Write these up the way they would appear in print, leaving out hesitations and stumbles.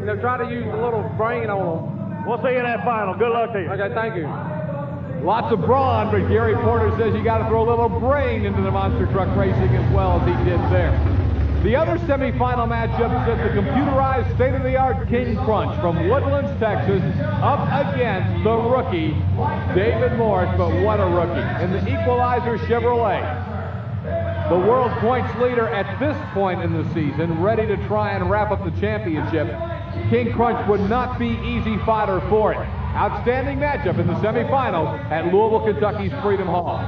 They'll try to use a little brain on them. We'll see you in that final. Good luck to you. Okay, thank you. Lots of brawn, but Gary Porter says you got to throw a little brain into the monster truck racing as well as he did there. The other semifinal matchup is at the computerized state-of-the-art King Crunch from Woodlands, Texas, up against the rookie, David Morris, but what a rookie, in the EQUALIZER Chevrolet. The world points leader at this point in the season, ready to try and wrap up the championship. King Crunch would not be easy fodder for it. Outstanding matchup in the semifinals at Louisville, Kentucky's Freedom Hall.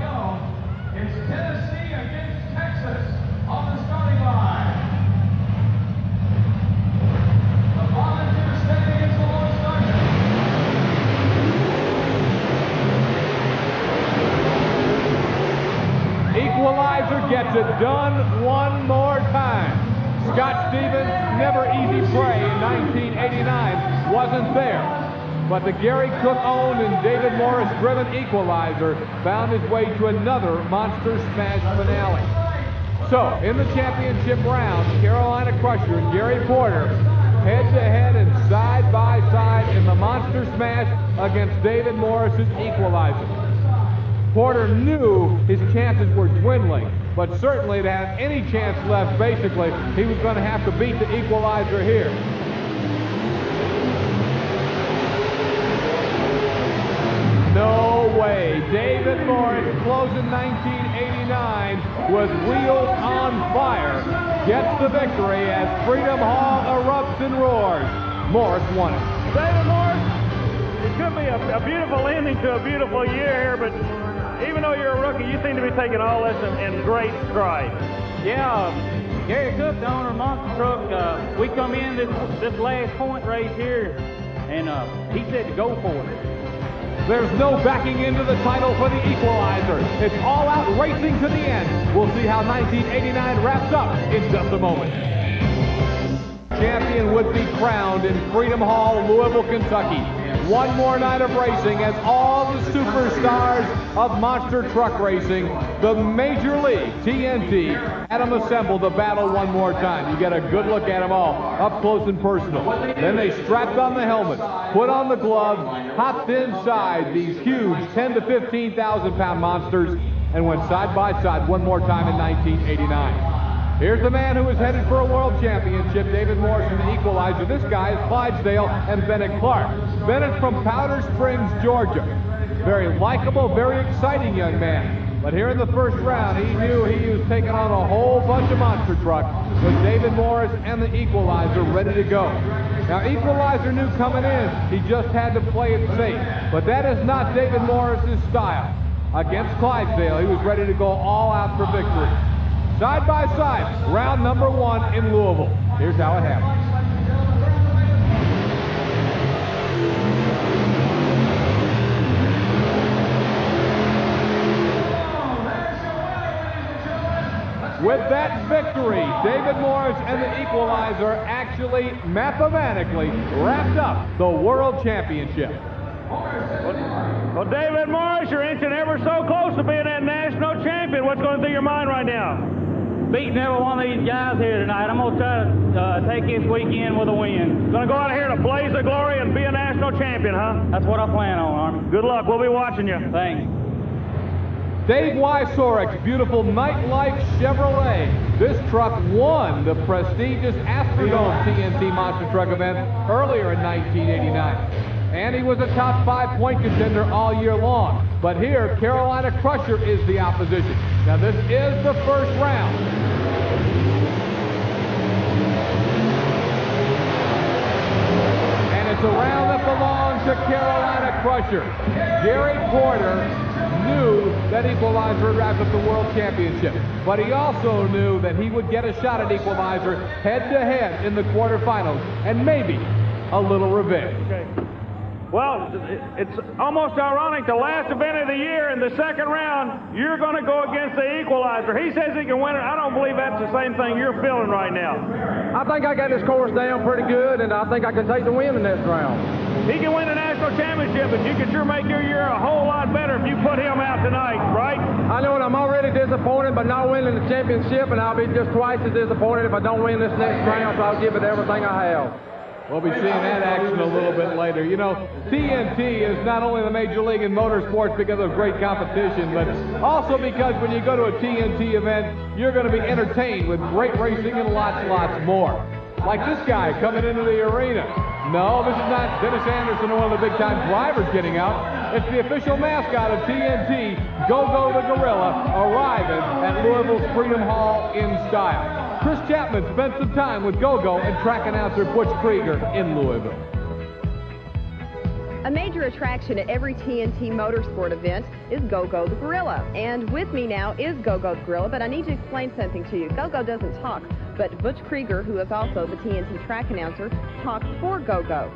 It's Tennessee against Texas on the starting line. The volunteers standing against the Lone Star. EQUALIZER gets it done one more time. Scott Stevens, never easy prey in 1989, wasn't there. But the Gary Cook-owned and David Morris-driven EQUALIZER found his way to another Monster Smash finale. So, in the championship round, Carolina Crusher and Gary Porter head-to-head and side-by-side in the Monster Smash against David Morris's EQUALIZER. Porter knew his chances were dwindling, but certainly to have any chance left, basically, he was going to have to beat the EQUALIZER here. No way. David Morris, closing 1989 with wheels on fire, gets the victory as Freedom Hall erupts and roars. Morris won it. David Morris, it could be a beautiful ending to a beautiful year here, but even though you're a rookie, you seem to be taking all this in great stride. Yeah, Gary Cook, the owner of Monster Truck, we come in this last point race here, and he said to go for it. There's no backing into the title for the EQUALIZER. It's all out racing to the end. We'll see how 1989 wraps up in just a moment. Champion would be crowned in Freedom Hall, Louisville, Kentucky. One more night of racing as all the superstars of monster truck racing, the Major League, TNT, had them assembled to battle one more time. You get a good look at them all, up close and personal. Then they strapped on the helmets, put on the gloves, hopped inside these huge 10 to 15,000 pound monsters, and went side by side one more time in 1989. Here's the man who is headed for a world championship, David Morris in the EQUALIZER. This guy is Clydesdale and Bennett Clark. Bennett from Powder Springs, Georgia. Very likable, very exciting young man. But here in the first round, he knew he was taking on a whole bunch of monster trucks with David Morris and the EQUALIZER ready to go. Now, EQUALIZER knew coming in, he just had to play it safe. But that is not David Morris's style. Against Clydesdale, he was ready to go all out for victory. Side by side, round number one in Louisville. Here's how it happened. With that victory, David Morris and the EQUALIZER actually mathematically wrapped up the World Championship. Well, David Morris, you're inching ever so close to being that national champion. What's going through your mind right now? Beating every one of these guys here tonight. I'm going to try to take this weekend with a win. Going to go out here to blaze the glory and be a national champion, huh? That's what I plan on, Army. Good luck. We'll be watching you. Thanks. Dave Wysorek's beautiful Nightlife Chevrolet. This truck won the prestigious Astrodome TNT Monster Truck event earlier in 1989. And he was a top 5-point contender all year long. But here, Carolina Crusher is the opposition. Now this is the first round. And it's a round that belongs to Carolina Crusher. Gary Porter knew that EQUALIZER would wrap up the World Championship. But he also knew that he would get a shot at EQUALIZER head-to-head in the quarterfinals. And maybe a little revenge. Okay. Well, it's almost ironic. The last event of the year in the second round, you're going to go against the EQUALIZER. He says he can win it. I don't believe that's the same thing you're feeling right now. I think I got this course down pretty good, and I think I can take the win in this round. He can win the national championship, but you can sure make your year a whole lot better if you put him out tonight, right? I know, and I'm already disappointed by not winning the championship, and I'll be just twice as disappointed if I don't win this next round, so I'll give it everything I have. We'll be seeing that action a little bit later. You know, TNT is not only the major league in motorsports because of great competition, but also because when you go to a TNT event, you're going to be entertained with great racing and lots more. Like this guy coming into the arena. No, this is not Dennis Anderson or one of the big-time drivers getting out. It's the official mascot of TNT, Go-Go the Gorilla, arriving at Louisville's Freedom Hall in style. Chris Chapman spent some time with Go-Go and track announcer Butch Krieger in Louisville. A major attraction at every TNT motorsport event is Go-Go the Gorilla. And with me now is Go-Go the Gorilla, but I need to explain something to you. Go-Go doesn't talk, but Butch Krieger, who is also the TNT track announcer, talks for Go-Go.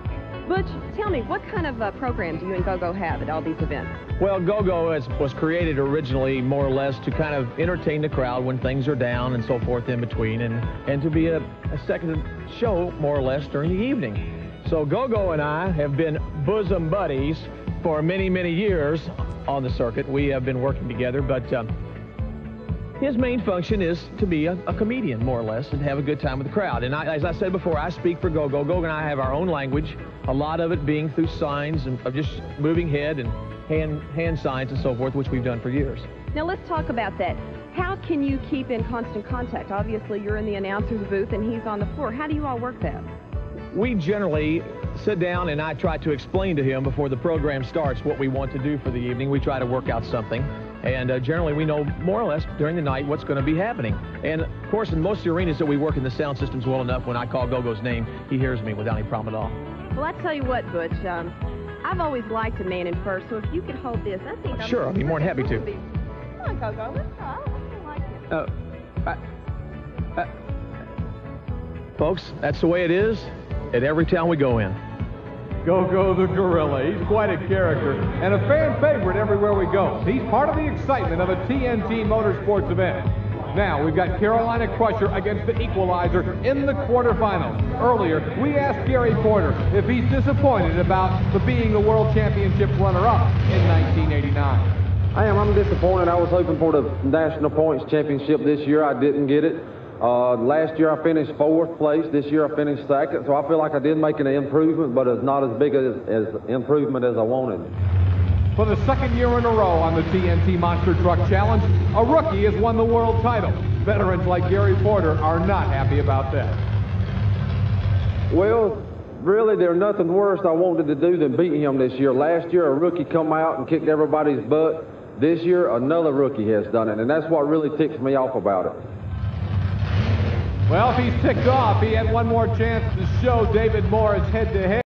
Butch, tell me, what kind of program do you and Go-Go have at all these events? Well, Go-Go was created originally more or less to kind of entertain the crowd when things are down and so forth in between, and to be a second show more or less during the evening. So Go-Go and I have been bosom buddies for many years on the circuit. We have been working together, but his main function is to be a comedian, more or less, and have a good time with the crowd. And as I said before, I speak for Go-Go. Go-Go and I have our own language, a lot of it being through signs and of just moving head and hand signs and so forth, which we've done for years. Now let's talk about that. How can you keep in constant contact? Obviously, you're in the announcer's booth and he's on the floor. How do you all work that? We generally sit down and I try to explain to him before the program starts what we want to do for the evening. We try to work out something. And generally, we know more or less during the night what's going to be happening. And, of course, in most of the arenas that we work in the sound systems well enough, when I call Go-Go's name, he hears me without any problem at all. Well, I tell you what, Butch, I've always liked a man in first, so if you could hold this, I think... Sure, I'll be more than happy to. Come on, Go-Go, let's go. I like it. Folks, that's the way it is at every town we go in. Go-Go the Gorilla. He's quite a character and a fan favorite everywhere we go. He's part of the excitement of a TNT motorsports event. Now, we've got Carolina Crusher against the Equalizer in the quarterfinals. Earlier, we asked Gary Porter if he's disappointed about being the World Championship runner-up in 1989. I'm disappointed. I was hoping for the National Points Championship this year. I didn't get it. Last year I finished 4th place. This year I finished 2nd. So I feel like I did make an improvement, but it's not as big as improvement as I wanted. For the 2nd year in a row on the TNT Monster Truck Challenge, a rookie has won the world title. Veterans like Gary Porter are not happy about that. Well, really, there's nothing worse I wanted to do than beat him this year. Last year, a rookie come out and kicked everybody's butt. This year, another rookie has done it, and that's what really ticks me off about it. Well, if he's ticked off, he had one more chance to show David Morris head-to-head.